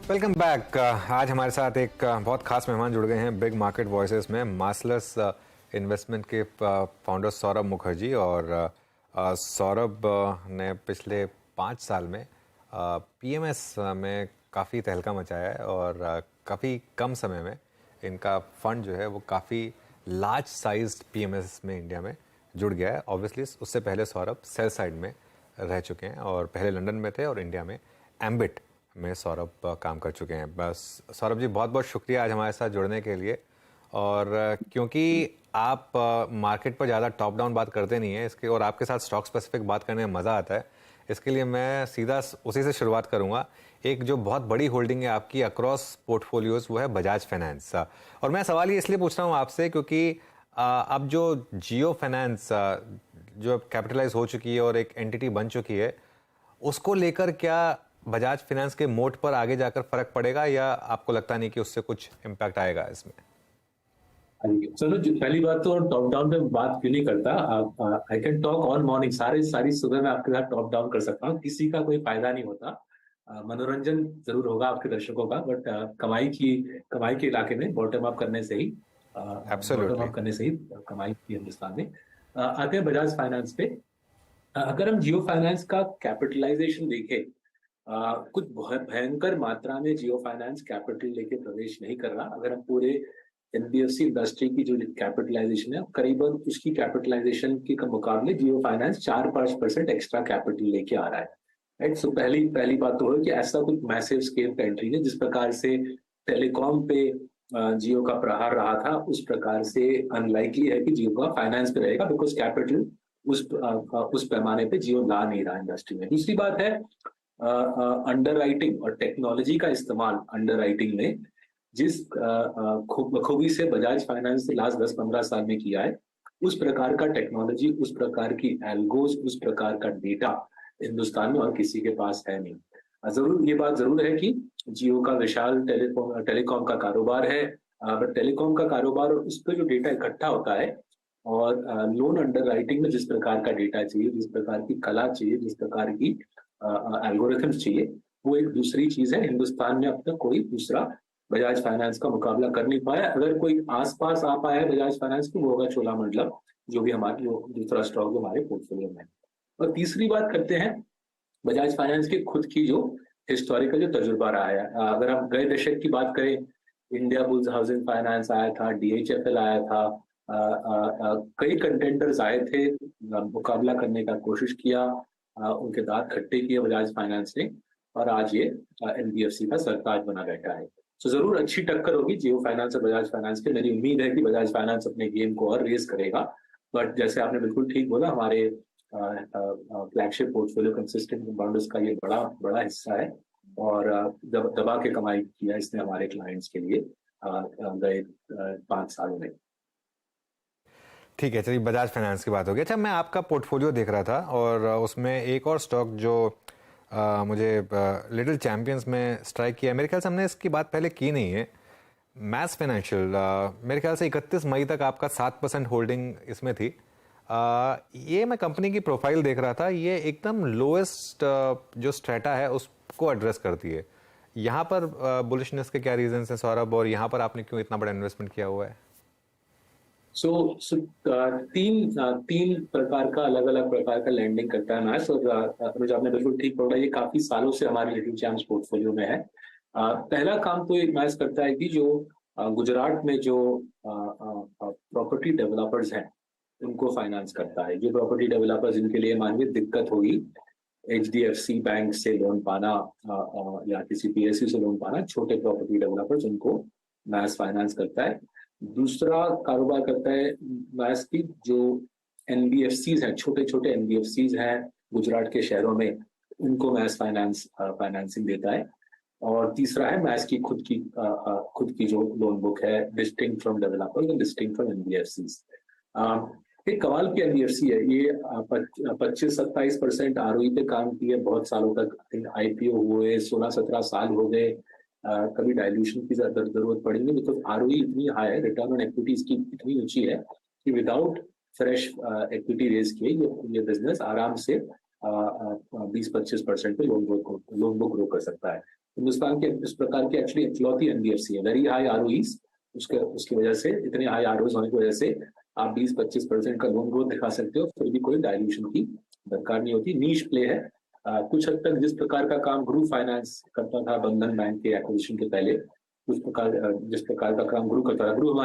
Welcome back. आज हमारे साथ एक बहुत खास मेहमान जुड़ गए हैं बिग मार्केट वॉइसेस में। मार्सलस इन्वेस्टमेंट के फाउंडर सौरभ मुखर्जी। और सौरभ ने पिछले 5 साल में पीएमएस में काफ़ी तहलका मचाया है और काफ़ी कम समय में इनका फंड जो है वो काफ़ी लार्ज साइज्ड पीएमएस में इंडिया में जुड़ गया है। ऑब्वियसली उससे पहले सौरभ सेल साइड में रह चुके हैं और पहले लंदन में थे और इंडिया में एम्बिट में सौरभ काम कर चुके हैं। बस सौरभ जी, बहुत बहुत शुक्रिया आज हमारे साथ जुड़ने के लिए। और क्योंकि आप मार्केट पर ज़्यादा टॉप डाउन बात करते नहीं हैं इसके, और आपके साथ स्टॉक स्पेसिफिक बात करने में मज़ा आता है, इसके लिए मैं सीधा उसी से शुरुआत करूंगा। एक जो बहुत बड़ी होल्डिंग है आपकी अक्रॉस पोर्टफोलियोज वो है बजाज फाइनेंस। और मैं सवाल ये इसलिए पूछ रहा हूँ आपसे क्योंकि अब जो जियो फाइनेंस जो कैपिटलाइज हो चुकी है और एक एंटिटी बन चुकी है, उसको लेकर क्या बजाज फाइनेंस के मोट पर आगे जाकर फर्क पड़ेगा या आपको लगता नहीं कि उससे कुछ इम्पैक्ट आएगा इसमें? चलो, पहली बात तो टॉप डाउन पे बात क्यों नहीं करता। I can talk all morning, सारी सुबह मैं आपके साथ टॉप डाउन कर सकता हूँ, किसी का कोई फायदा नहीं होता। मनोरंजन जरूर होगा आपके दर्शकों का, बट कमाई के इलाके में बॉटम अप करने से ही एब्सोल्युटली। कमाई की हिंदुस्तान में। आते हैं बजाज फाइनेंस पे। अगर हम जियो फाइनेंस का कैपिटलाइजेशन देखें, कुछ भयंकर मात्रा में जियो फाइनेंस कैपिटल लेके प्रवेश नहीं कर रहा। अगर हम पूरे एनबीएफसी इंडस्ट्री की जो कैपिटलाइजेशन है, करीबन उसकी कैपिटलाइजेशन के मुकाबले जियो फाइनेंस 4-5% एक्स्ट्रा कैपिटल लेके आ रहा है। राइट। सो पहली पहली बात तो है कि ऐसा कुछ मैसिव स्केल का एंट्री है। जिस प्रकार से टेलीकॉम पे जियो का प्रहार रहा था, उस प्रकार से अनलाइकली है कि जियो का फाइनेंस पे रहेगा, बिकॉज कैपिटल उस पैमाने पे जियो ला नहीं रहा इंडस्ट्री में। दूसरी बात है अंडर राइटिंग और टेक्नोलॉजी का इस्तेमाल अंडर राइटिंग में जिस खूबी से बजाज फाइनेंस ने लास्ट 10-15 साल में किया है, उस प्रकार का टेक्नोलॉजी, उस प्रकार की एल्गोस, उस प्रकार का डेटा हिंदुस्तान में और किसी के पास है नहीं। ये बात जरूर है कि जियो का विशाल टेलीकॉम का कारोबार है, बट टेलीकॉम का कारोबार और उस पर जो डेटा इकट्ठा होता है और लोन अंडर राइटिंग में जिस प्रकार का डेटा चाहिए, जिस प्रकार की कला चाहिए, जिस प्रकार की एल्गोरिथम्स चाहिए, वो एक दूसरी चीज है। हिंदुस्तान में अब तक कोई दूसरा बजाज फाइनेंस का मुकाबला कर नहीं पाया। अगर कोई आसपास आ पाया है बजाज फाइनेंस को, वो होगा चोलामंडलम, जो भी हमारी दूसरा स्टॉक हमारे पोर्टफोलियो में है। और तीसरी बात करते हैं बजाज फाइनेंस की खुद की जो हिस्टोरिकल जो तजुर्बा रहा है। अगर हम गए दशक की बात करें, इंडिया बुल्स हाउसिंग फाइनेंस आया था, डीएचएफएल आया था, कई कंटेंडर्स आए थे, मुकाबला करने का कोशिश किया, उनके दांत खट्टे किए बजाज फाइनेंस ने, और आज ये एनबीएफसी का सरताज बना बैठा है। तो जरूर अच्छी टक्कर होगी जियो फाइनेंस और बजाज फाइनेंस की। मेरी उम्मीद है कि बजाज फाइनेंस अपने गेम को और रेस करेगा। बट जैसे आपने बिल्कुल ठीक बोला, हमारे फ्लैगशिप पोर्टफोलियो कंसिस्टेंट कंपाउंडर्स का ये बड़ा बड़ा हिस्सा है, और दबा के कमाई किया इसने हमारे क्लाइंट्स के लिए गए 5 सालों में। ठीक है, चलिए बजाज फाइनेंस की बात हो गई। अच्छा, मैं आपका पोर्टफोलियो देख रहा था और उसमें एक और स्टॉक जो मुझे लिटिल चैंपियंस में स्ट्राइक किया, मेरे ख्याल से हमने इसकी बात पहले की नहीं है, मैस फाइनेंशियल। मेरे ख्याल से 31 मई तक आपका 7% होल्डिंग इसमें थी। ये मैं कंपनी की प्रोफाइल देख रहा था, ये एकदम लोएस्ट जो स्ट्रेटा है उसको एड्रेस करती है। यहाँ पर बुलिशनेस के क्या रीजंस हैं सौरभ, और यहाँ पर आपने क्यों इतना बड़ा इन्वेस्टमेंट किया हुआ है? तीन प्रकार का अलग अलग प्रकार का लैंडिंग करता है मैथ्स। और अनुज, आपने बिल्कुल ठीक पकड़ा, ये काफी सालों से हमारे लिटिल चैम्प्स पोर्टफोलियो में है। पहला काम तो ये मैथ्स करता है कि जो गुजरात में जो प्रॉपर्टी डेवलपर्स हैं उनको फाइनेंस करता है। जो प्रॉपर्टी डेवलपर्स जिनके लिए मानवीय दिक्कत होगी एचडीएफसी बैंक से लोन पाना या किसी पीएसयू से लोन पाना, छोटे प्रॉपर्टी डेवलपर्स, उनको मैथ्स फाइनेंस करता है। दूसरा कारोबार करता है मैथ्स की जो एनबीएफसीज हैं, छोटे छोटे एनबीएफसीज हैं गुजरात के शहरों में, उनको मैथ्स फाइनेंसिंग देता है। और तीसरा है मैथ्स की खुद की जो लोन बुक है, distinct from developers and distinct from NBFCs. एक कमाल की एनबीएफसी है ये। 25-27% आरओई पे काम किए बहुत सालों तक। आईपीओ हुए 16-17 साल हो गए, कभी डाइल्यूशन की जरूरत पड़ी नहीं, बिकॉज आरओई इतनी हाई है, रिटर्न ऑन इक्विटी इसकी इतनी ऊंची है कि विदाउट फ्रेश इक्विटी रेज किए ये बिजनेस आराम से 20-25% पे लोन बुक ग्रो कर सकता है। हिंदुस्तान के इस प्रकार की एक्चुअली इकलौती एनबीएफसी है, वेरी हाई आरओईज, उसकी वजह से, इतने हाई आरओईज होने की वजह से आप 20-25% का लोन ग्रोथ दिखा सकते हो, फिर भी कोई डायल्यूशन की दरकार नहीं होती। नीश प्ले है। कुछ हद तक जिस प्रकार का काम ग्रुप फाइनेंस करता था बंधन बैंक के एक्विजिशन के पहले, जिस प्रकार का काम ग्रुप करता था, ग्रुप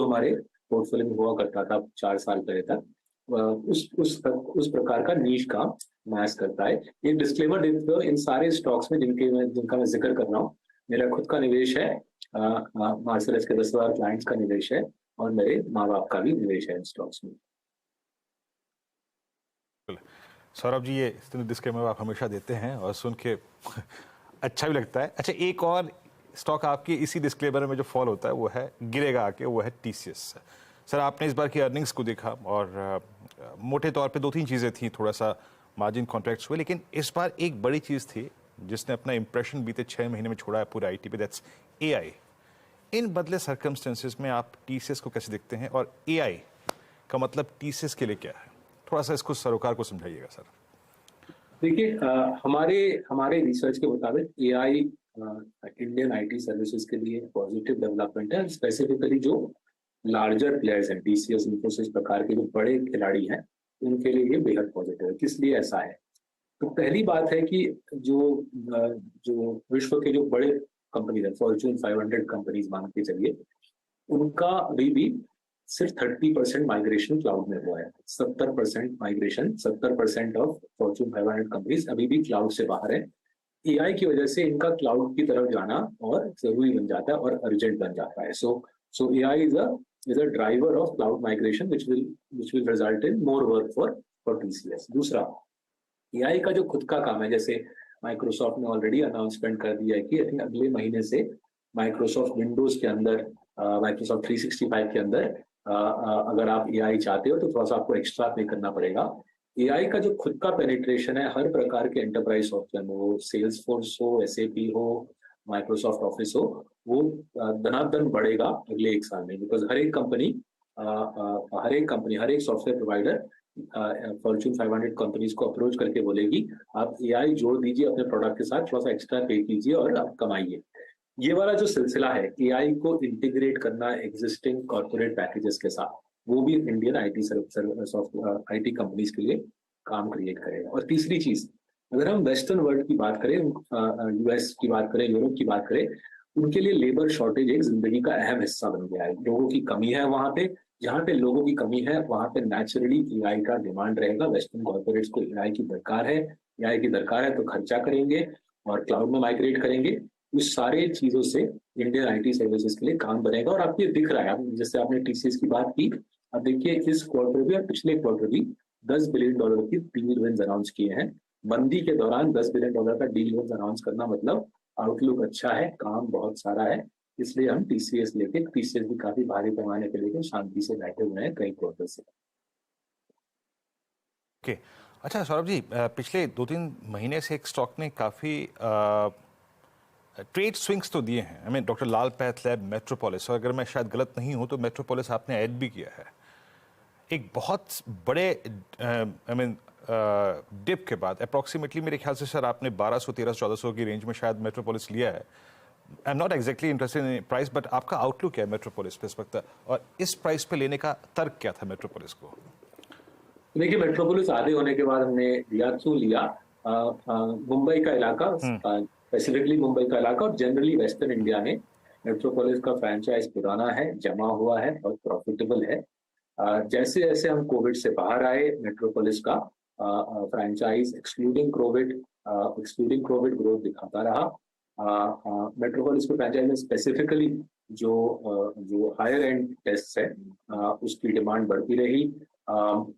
हमारे पोर्टफोलियो में हुआ करता था 4 साल पहले तक, उस प्रकार का नीश काम मैच करता है। एक डिस्क्लेमर देते हुए, इन सारे स्टॉक्स में जिनका मैं जिक्र कर रहा हूँ, मेरा खुद का निवेश है, मार्सेलस के 10,000 क्लाइंट्स का निवेश है, और मेरे माँ बाप का भी निवेश है इन स्टॉक्स में। सौरभ जी, ये डिस्क्लेमर आप हमेशा देते हैं और सुन के अच्छा भी लगता है। अच्छा, एक और स्टॉक आपकी इसी डिस्क्लेमर में जो फॉल होता है वो है, गिरेगा आके, वो है टीसीएस। सर, आपने इस बार की अर्निंग्स को देखा और मोटे तौर पे 2-3 चीज़ें थी, थोड़ा सा मार्जिन कॉन्ट्रैक्ट्स हुए, लेकिन इस बार एक बड़ी चीज़ थी जिसने अपना इंप्रेशन बीते 6 महीने में छोड़ा है पूरे आईटी पे, दैट्स एआई। इन बदले सर्कमस्टेंसेस में आप टीसीएस को कैसे देखते हैं, और एआई का मतलब टीसीएस के लिए क्या है? थोड़ा सा इसको सरोकार को समझाइएगा सर। देखिए, हमारे रिसर्च के मुताबिक एआई इंडियन आईटी सर्विसेज के लिए पॉजिटिव डेवलपमेंट है। स्पेसिफिकली जो लार्जर प्लेयर्स हैं, टीसीएस, इन्फोसिस प्रकार के जो बड़े खिलाड़ी हैं, उनके लिए ये बेहद पॉजिटिव है। किस लिए ऐसा है? तो पहली बात है कि जो विश्व के जो बड़े कंपनीज है, फॉर्च्यून 500 कंपनीज मान के चलिए, उनका अभी भी सिर्फ 30% माइग्रेशन क्लाउड में हुआ है। 70% माइग्रेशन, 70% ऑफ फॉर्च्यून 500 कंपनीज अभी भी क्लाउड से बाहर है। एआई की वजह से इनका क्लाउड की तरफ जाना और जरूरी बन जाता है और अर्जेंट बन जाता है। सो AI is a driver of cloud migration which will result in more work for TCS. दूसरा, एआई का जो खुद का काम है, जैसे माइक्रोसॉफ्ट ने ऑलरेडी अनाउंसमेंट कर दिया है कि अगले महीने से माइक्रोसॉफ्ट विंडोज के अंदर, माइक्रोसॉफ्ट 365 के अंदर, अगर आप एआई चाहते हो तो थोड़ा सा आपको एक्स्ट्रा पे करना पड़ेगा। एआई का जो खुद का पेनिट्रेशन है हर प्रकार के एंटरप्राइज सॉफ्टवेयर में, वो सेल्स फोर्स हो, एसएपी हो, माइक्रोसॉफ्ट ऑफिस हो, वो धनाधन बढ़ेगा अगले 1 साल में, बिकॉज हर एक कंपनी, हर एक सॉफ्टवेयर प्रोवाइडर फॉर्च्यून 500 कंपनीज को अप्रोच करके बोलेगी आप एआई जोड़ दीजिए अपने प्रोडक्ट के साथ, थोड़ा सा एक्स्ट्रा पे कीजिए और आप कमाइए। ये वाला जो सिलसिला है एआई को इंटीग्रेट करना एग्जिस्टिंग कॉर्पोरेट पैकेजेस के साथ, वो भी इंडियन आईटी कंपनीज के लिए काम क्रिएट करेगा। और तीसरी चीज, अगर हम वेस्टर्न वर्ल्ड की बात करें, यूएस की बात करें, यूरोप की बात करें, उनके लिए लेबर शॉर्टेज एक जिंदगी का अहम हिस्सा बन गया है। लोगों की कमी है वहां पे, जहाँ पे लोगों की कमी है वहां पे नेचुरली एआई का डिमांड रहेगा। वेस्टर्न कॉर्पोरेट्स को एआई की दरकार है, एआई की दरकार है तो खर्चा करेंगे और क्लाउड में माइग्रेट करेंगे। उस सारे चीजों से इंडियन आईटी सर्विसेज के लिए काम बनेगा। और आपको ये दिख रहा है, जैसे आपने टीसीएस की बात की, अब देखिए इस क्वार्टर भी और पिछले क्वार्टर भी $10 बिलियन की डील विंस अनाउंस किए हैं। मंदी के दौरान $10 बिलियन का डील विंस अनाउंस करना मतलब आउटलुक अच्छा है, काम बहुत सारा है, इसलिए हम टीसीएस भी काफी भारी पैमाने पे लेके शांति से बैठे हुए हैं कई क्वार्टर से। ओके, अच्छा सौरभ जी, पिछले 2-3 महीने से एक स्टॉक ने काफ़ी ट्रेड स्विंग्स तो दिए हैं। I mean doctor Lal path lab, metropolis, और अगर मैं शायद गलत नहीं हूं तो मेट्रोपोलिस आपने ऐड भी किया है। एक बहुत बड़े डिप के बाद अप्रॉक्सीमेटली मेरे ख्याल से सर आपने 1200, 1300, 1400 की रेंज में शायद मेट्रोपोलिस लिया है। I am not exactly interested in price, but आपका आउटलुक क्या है मेट्रोपोलिस पे इस वक्त, और इस प्राइस पे लेने का तर्क क्या था मेट्रोपोलिस को? देखिए, मेट्रोपोलिस आधे होने के बाद हमने क्यों लिया, मुंबई का इलाका, स्पेसिफिकली मुंबई का इलाका और जनरली वेस्टर्न इंडिया में मेट्रोपोलिस का फ्रेंचाइज पुराना है, जमा हुआ है और प्रॉफिटेबल है। जैसे जैसे हम कोविड से बाहर आए, मेट्रोपोलिस का फ्रेंचाइज एक्सक्लूडिंग कोविड ग्रोथ दिखाता रहा। मेट्रोपोलिस के फ्रेंचाइज में स्पेसिफिकली जो हायर एंड टेस्ट है उसकी डिमांड बढ़ती रही।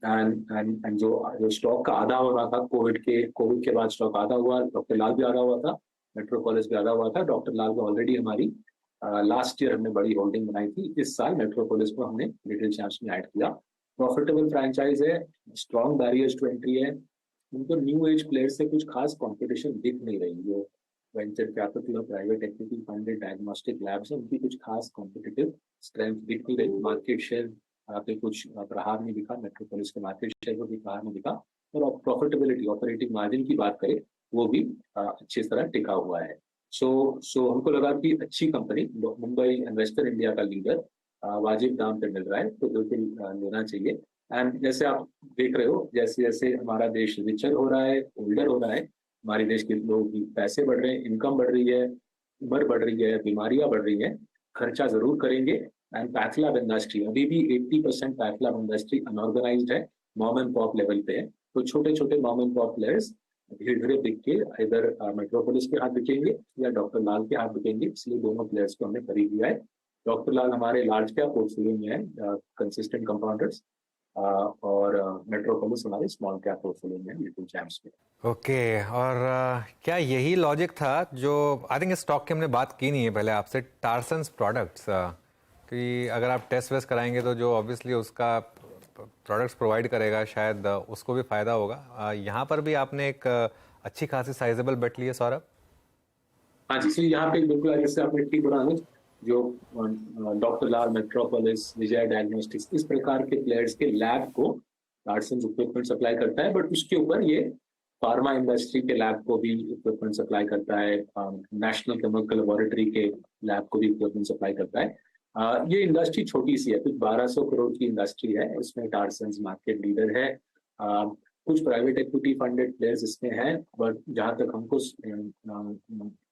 एंड जो स्टॉक का आधा हो रहा था कोविड के बाद स्टॉक आधा हुआ। डॉक्टर लाल भी आधा हुआ था, मेट्रोपोलिस भी आधा हुआ था। डॉक्टर लाल में ऑलरेडी हमारी लास्ट ईयर हमने बड़ी होल्डिंग बनाई थी। इस साल मेट्रोपोलिस को हमने लिटिल चैम्प्स में ऐड किया। प्रॉफिटेबल फ्रेंचाइज है, स्ट्रॉन्ग बैरियर्स टू एंट्री है। उनको न्यू एज प्लेयर्स से कुछ खास कंपटीशन दिख नहीं रही। जो वेंचर कैपिटल और private equity funded diagnostic labs है, उनकी कुछ खास कॉम्पिटिटिव स्ट्रेंथ दिख नहीं रही। मार्केट शेयर पे कुछ प्रहार नहीं दिखा, मेट्रोपोलिस के मार्केट शेयर को भी प्रहार नहीं दिखा। और प्रॉफिटेबिलिटी, ऑपरेटिंग मार्जिन की बात करें, वो भी अच्छी तरह टिका हुआ है। सो हमको लगा कि अच्छी कंपनी, मुंबई इन्वेस्टर इंडिया का लीडर वाजिब दाम पे मिल रहा है, तो बिल्कुल लेना चाहिए। एंड जैसे आप देख रहे हो, जैसे जैसे हमारा देश रिचर हो रहा है, ओल्डर हो रहा है, हमारे देश के लोगों की पैसे बढ़ रहे हैं, इनकम बढ़ रही है, उम्र बढ़ रही है, बीमारियां बढ़ रही हैं, खर्चा जरूर करेंगे। एंड पैथलैब इंडस्ट्री अभी भी 80% पैथलैब इंडस्ट्री अनऑर्गेनाइज्ड है, मॉम एंड पॉप लेवल पे है। तो छोटे छोटे मॉम एंड पॉप प्लेयर्स धीरे धीरे बिक के इधर मेट्रोपोलिस के हाथ बिकेंगे या डॉक्टर लाल के हाथ बिकेंगे, इसलिए दोनों प्लेयर्स को हमने खरीद लिया है। डॉक्टर लाल हमारे लार्ज कैप पोर्टफोलियो में है, कंसिस्टेंट कंपाउंडर्स, और मेट्रोपोलिस हमारे स्मॉल कैप पोर्टफोलियो में है, लिटिल चैम्प्स में। ओके, और क्या यही लॉजिक था जो आई थिंक इस स्टॉक की हमने बात की नहीं है पहले आपसे, टार्सन्स प्रोडक्ट्स, कि अगर आप टेस्ट वेस्ट कराएंगे तो जो ऑब्वियसली उसका प्रोडक्ट्स प्रोवाइड करेगा शायद उसको भी फ़ायदा होगा। यहाँ पर भी आपने एक अच्छी खासी साइजेबल बेट ली है सौरभ। हाँ जी, सो यहाँ पे बिल्कुल जैसे आपने ठीक बोला अनुज, जो डॉक्टर लाल, मेट्रोपोलिस, विजय डायग्नोस्टिक्स, इस प्रकार के प्लेयर्स के लैब को टार्सन्स इक्विपमेंट सप्लाई करता है, बट उसके ऊपर ये फार्मा इंडस्ट्री के लैब को भी इक्विपमेंट सप्लाई करता है, नेशनल केमिकल लेबोरेटरी के लैब को भी इक्विपमेंट सप्लाई करता है। ये इंडस्ट्री छोटी सी है, कुछ 1200 करोड़ की इंडस्ट्री है, इसमें टार्सन्स मार्केट लीडर है। कुछ प्राइवेट इक्विटी फंडेड प्लेयर्स इसमें हैं, बट जहां तक हमको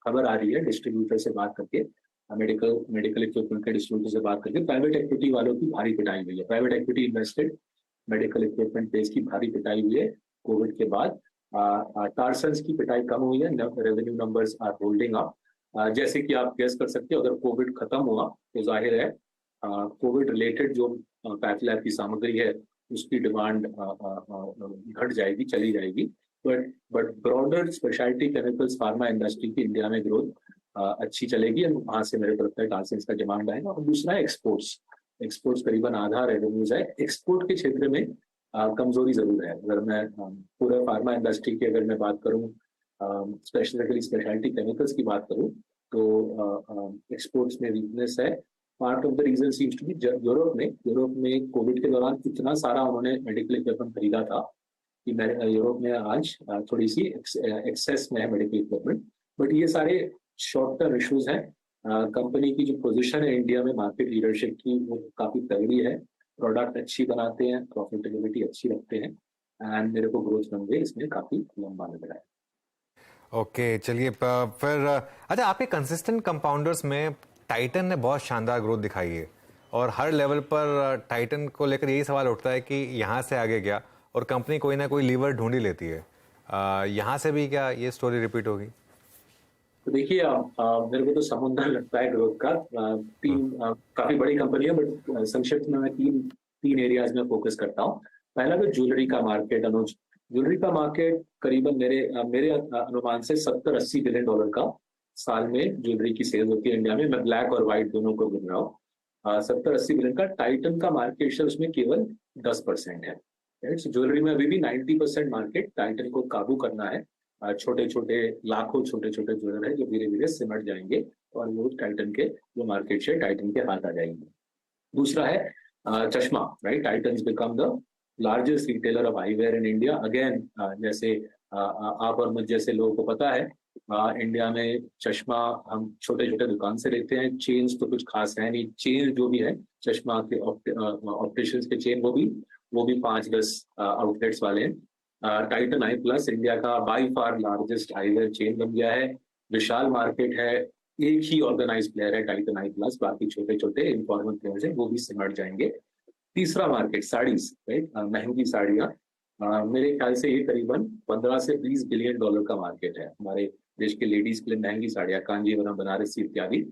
खबर आ रही है डिस्ट्रीब्यूटर से बात करके, मेडिकल इक्विपमेंट के डिस्ट्रीब्यूटर से बात करके, प्राइवेट इक्विटी वालों की भारी पिटाई हुई है। Private equity invested medical equipment base की भारी पिटाई हुई है कोविड के बाद। टार्सन्स की पिटाई कम हुई है, revenue numbers are holding up. जैसे कि आप गेस कर सकते हो, अगर कोविड खत्म हुआ तो जाहिर है कोविड रिलेटेड जो पैथ लैब की सामग्री है उसकी डिमांड घट जाएगी, चली जाएगी। But broader speciality chemicals pharma industry की इंडिया में ग्रोथ अच्छी चलेगी, और वहां से मेरे को लगता है टार्सन्स का डिमांड आएगा। और दूसरा है एक्सपोर्ट्स करीबन आधा रेवेन्यूज है। एक्सपोर्ट के क्षेत्र में कमजोरी जरूर है। अगर मैं पूरे फार्मा इंडस्ट्री की अगर मैं बात करूं, स्पेशलिटी केमिकल्स की बात करूं, तो एक्सपोर्ट्स में वीकनेस है। Part of the reason seems to be Europe में कोविड के दौरान इतना सारा उन्होंने मेडिकल इक्विपमेंट खरीदा था कि यूरोप में आज थोड़ी सी एक्सेस में है मेडिकल इक्विपमेंट। बट ये सारे शॉर्ट टर्म इश्यूज हैं। कंपनी की जो पोजीशन है इंडिया में मार्केट लीडरशिप की, वो काफी तगड़ी है। प्रोडक्ट अच्छी बनाते हैं, प्रॉफिटेबिलिटी अच्छी रखते हैं, एंड मेरे को ग्रोथ रनवे इसमें काफी लंबा लग रहा है। ओके, चलिए फिर अच्छा, आपके कंसिस्टेंट कंपाउंडर्स में टाइटन ने बहुत शानदार ग्रोथ दिखाई है, और हर लेवल पर टाइटन को लेकर यही सवाल उठता है कि यहाँ से आगे क्या, और कंपनी कोई ना कोई लीवर ढूंढ ही लेती है। यहाँ से भी क्या ये स्टोरी रिपीट होगी? तो देखिए, मेरे को तो समुद्र लगता है ग्रोथ का। काफी बड़ी कंपनी है, बट संक्षिप्त में मैं तीन एरियाज में फोकस करता हूँ। पहला तो ज्वेलरी का मार्केट अनुज। ज्वेलरी का मार्केट करीबन मेरे अनुमान से 70-80 बिलियन डॉलर का साल में ज्वेलरी की सेल होती है इंडिया में। मैं ब्लैक और व्हाइट दोनों को गिन रहा हूँ। 70-80 बिलियन का टाइटन का मार्केट शेयर उसमें केवल 10% है। ज्वेलरी में अभी भी 90% मार्केट टाइटन को काबू करना है। छोटे छोटे लाखों छोटे छोटे ज्वेलर है जो धीरे धीरे सिमट जाएंगे, और वो टाइटन के जो मार्केट शेयर टाइटन के हाथ आ जाएंगे। दूसरा है चश्मा, right. Titan become the largest retailer of eyewear in India. Again, जैसे आप और मुझ जैसे लोगों को पता है, इंडिया में चश्मा हम छोटे छोटे दुकान से लेते हैं। चेन्स तो कुछ खास है नहीं। चेन जो भी है चश्मा के ऑप्टिशियंस के चेन, वो भी 5-10 आउटलेट्स वाले हैं। टाइटन आई प्लस इंडिया का by far largest eyewear chain बन गया है। विशाल मार्केट है, एक ही ऑर्गेनाइज प्लेयर है टाइटन आई प्लस, बाकी छोटे छोटे इनफॉर्मल प्लेयर्स हैं, वो भी सिमट जाएंगे। तीसरा मार्केट साड़ीज, राइट। महंगी साड़ियाँ, मेरे ख्याल से ये करीबन 15 से 20 बिलियन डॉलर का मार्केट है हमारे देश के लेडीज के लिए। महंगी साड़ियाँ, कांजीवरम, बनारसी इत्यादि।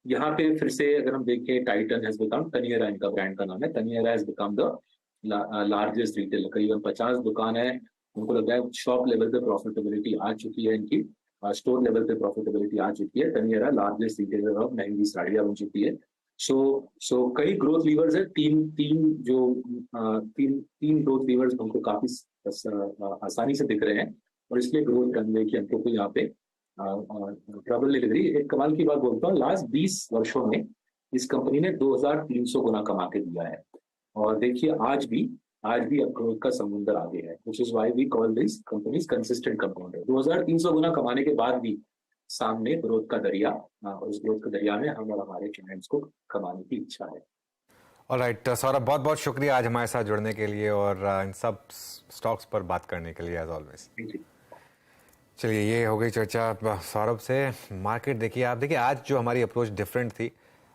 यहाँ पे फिर से अगर हम देखें, टाइटन हैज बिकम, तनियरा इनका ब्रांड का नाम है, Taneira has become the largest retailer. करीबन 50 दुकान है। उनको लगता है शॉप लेवल पे प्रॉफिटेबिलिटी आ चुकी है इनकी, स्टोर लेवल पे प्रॉफिटेबिलिटी आ चुकी है। तनियरा लार्जेस्ट रिटेलर ऑफ महंगी साड़ियाँ बन चुकी है। सो कई ग्रोथ लीवर्स है। तीन ग्रोथ लीवर्स हमको काफी आसानी से दिख रहे हैं, और इसलिए ग्रोथ रनवे की हमको कोई यहाँ पे ट्रबल नहीं लग रही। एक कमाल की बात बोलता हूँ, लास्ट 20 वर्षों में इस कंपनी ने 2300 गुना कमा के दिया है। और देखिए आज भी आज भी ग्रोथ का समुंदर आगे है, which is why we call this companies consistent compounder. 2300 गुना कमाने के बाद भी सामने ग्रोथ का दरिया, उस ग्रोथ के दरिया में हम और हमारे क्लाइंट्स को कमाने की इच्छा है। ऑलराइट सौरभ, बहुत बहुत शुक्रिया आज हमारे साथ जुड़ने के लिए और इन सब स्टॉक्स पर बात करने के लिए एज ऑलवेज। चलिए, ये हो गई चर्चा सौरभ से। मार्केट देखिए, आप देखिए आज जो हमारी अप्रोच डिफरेंट थी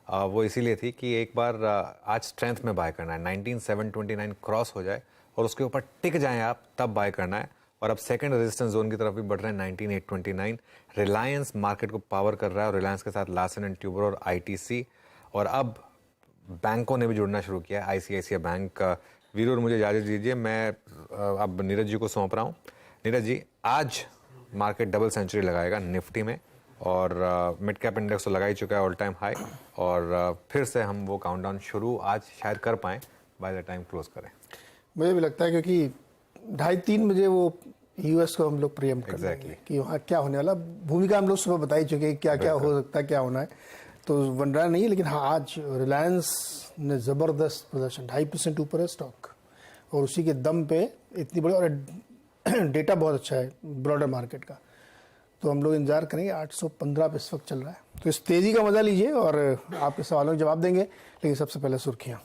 वो इसीलिए थी कि एक बार आज स्ट्रेंथ में बाय करना है, 19729 क्रॉस हो जाए और उसके ऊपर टिक जाएं आप, तब बाय करना है। और अब सेकंड रेजिस्टेंस जोन की तरफ भी बढ़ रहे हैं, 19829। रिलायंस मार्केट को पावर कर रहा है और रिलायंस के साथ लार्सन एंड ट्यूबर और आईटीसी, और अब बैंकों ने भी जुड़ना शुरू किया है, आईसीआईसीआई बैंक। वीरू, मुझे इजाज़त दीजिए, मैं अब नीरज जी को सौंप रहा हूँ। नीरज जी, आज मार्केट डबल सेंचुरी लगाएगा निफ्टी में और मिड कैप इंडेक्स तो लगा ही चुका है ऑल टाइम हाई, और फिर से हम वो काउंटडाउन शुरू आज शायद कर पाएँ, बाय द टाइम क्लोज करें। मुझे भी लगता है क्योंकि 2:30-3 बजे वो यूएस को हम लोग प्रीएम्प्ट कर लेंगे कि वहाँ क्या होने वाला। भूमिका हम लोग सुबह बता ही चुके हैं क्या क्या हो सकता है, क्या होना है, तो बन रहा नहीं है। लेकिन हाँ, आज रिलायंस ने ज़बरदस्त प्रदर्शन, 2.5% ऊपर है स्टॉक, और उसी के दम पे इतनी बड़ी, और डेटा बहुत अच्छा है ब्रॉडर मार्केट का, तो हम लोग इंतजार करेंगे। 815 पे इस वक्त चल रहा है, तो इस तेज़ी का मजा लीजिए और आपके सवालों के जवाब देंगे। लेकिन सबसे पहले सुर्खियाँ।